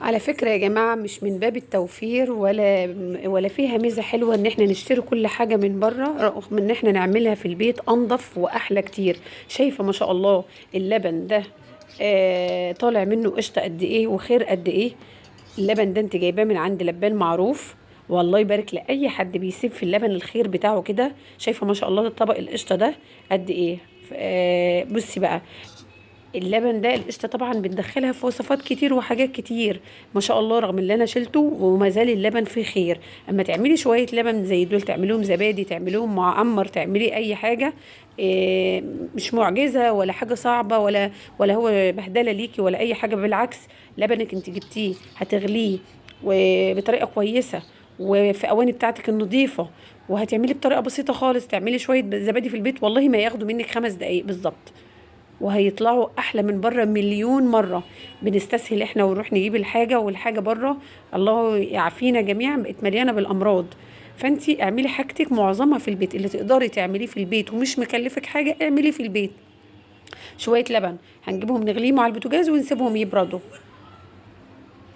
على فكرة يا جماعة، مش من باب التوفير ولا فيها ميزة حلوة ان احنا نشتري كل حاجة من بره، رغم ان احنا نعملها في البيت انضف واحلى كتير. شايفة ما شاء الله اللبن ده طالع منه قشطة قد ايه وخير قد ايه. اللبن ده انت جايباه من عند لبان معروف، والله يبارك لأي حد بيسيب في اللبن الخير بتاعه كده. شايفة ما شاء الله الطبق القشطة ده قد ايه. بصي بقى، اللبن ده القشطه طبعا بندخلها في وصفات كتير وحاجات كتير، ما شاء الله، رغم اللي انا شلته وما زال اللبن فيه خير. اما تعملي شويه لبن زي دول، تعمليهم زبادي، تعمليهم معمر، تعملي اي حاجه، إيه، مش معجزه ولا حاجه صعبه ولا هو بهدله ليكي ولا اي حاجه، بالعكس. لبنك انت جبتيه هتغليه وبطريقه كويسه وفي اواني بتاعتك النظيفه، وهتعملي بطريقه بسيطه خالص، تعملي شويه زبادي في البيت، والله ما ياخدوا منك 5 دقايق بالظبط، وهيطلعوا احلى من بره مليون مره. بنستسهل احنا ونروح نجيب الحاجه، والحاجه بره الله يعافينا جميعا بقت مليانه بالامراض. فانتي اعملي حاجتك معظمها في البيت، اللي تقدري تعمليه في البيت ومش مكلفك حاجه اعمليه في البيت. شويه لبن هنجيبهم نغليهم على البوتاجاز ونسيبهم يبردوا.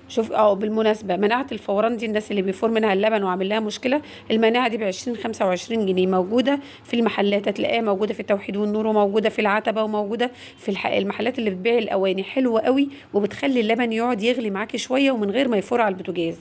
شوف، بالمناسبة مناعة الفوران دي، الناس اللي بيفور منها اللبن وعامل لها مشكلة، المناعة دي ب20 25 جنيه، موجودة في المحلات، هتلاقيها موجودة في التوحيد والنور، وموجودة في العتبة، وموجودة في المحلات اللي بتبيع الأواني، حلوة قوي وبتخلي اللبن يقعد يغلي معاكي شوية ومن غير ما يفور على البوتاجاز.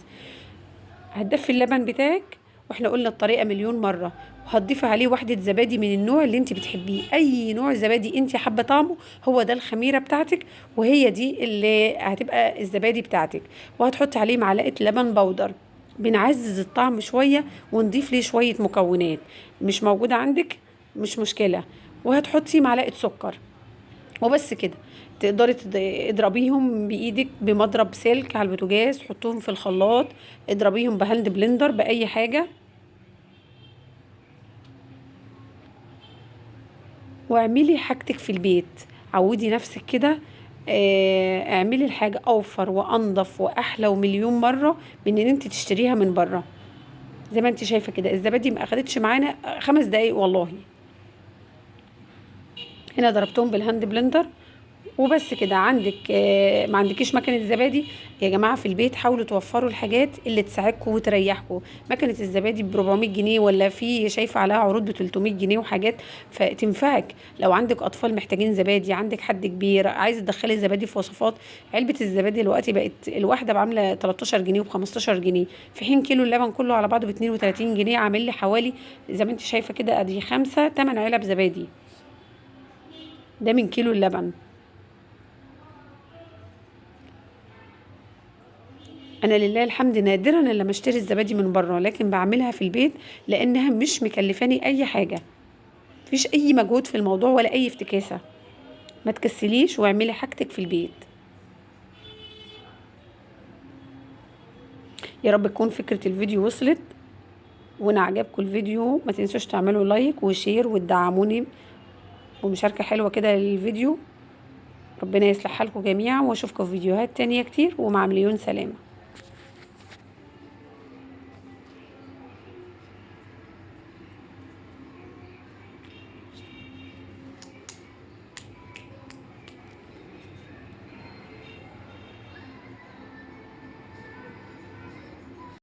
هتدفي اللبن بتاعك، واحنا قلنا الطريقه مليون مره، وهتضيفي عليه واحده زبادي من النوع اللي انت بتحبيه، اي نوع زبادي انت حابه طعمه هو ده الخميره بتاعتك، وهي دي اللي هتبقى الزبادي بتاعتك. وهتحطي عليه معلقه لبن بودر، بنعزز الطعم شويه ونضيف ليه شويه مكونات. مش موجوده عندك مش مشكله، وهتحطي معلقه سكر وبس كده. تقدري اضربيهم بايدك بمضرب سلك على البوتاجاز، حطوهم في الخلاط، اضربيهم بهاند بلندر باي حاجه، واعملي حاجتك في البيت. عودي نفسك كده، اعملي الحاجه اوفر وانضف واحلى ومليون مره من ان انت تشتريها من بره. زي ما انت شايفه كده، الزبادي ما اخدتش معانا 5 دقايق والله. هنا ضربتهم بالهاند بلندر وبس كده. عندك ما عندكيش مكنه زبادي، يا جماعه في البيت حاولوا توفروا الحاجات اللي تساعدكم وتريحكم. مكنه الزبادي ب 400 جنيه، ولا في شايفه عليها عروض ب 300 جنيه وحاجات، فتنفعك لو عندك اطفال محتاجين زبادي، عندك حد كبير عايز تدخلي زبادي في وصفات. علبه الزبادي دلوقتي بقت الواحده بعامله 13 جنيه و 15 جنيه، في حين كيلو اللبن كله على بعضه ب 32 جنيه، عامل لي حوالي زي ما انت شايفه كده ادي 8 علب زبادي، ده من كيلو اللبن. انا لله الحمد نادرا لما اشتري الزبادي من بره، لكن بعملها في البيت لانها مش مكلفاني اي حاجه، مفيش اي مجهود في الموضوع ولا اي افتكاسه. ما تكسليش واعملي حاجتك في البيت. يا رب تكون فكره الفيديو وصلت، وان عجبكم الفيديو ما تنسوش تعملوا لايك وشير وتدعموني ومشاركه حلوه كده للفيديو. ربنا يصلح حالكم جميعا، واشوفكم في فيديوهات تانية كتير، ومع مليون سلامه.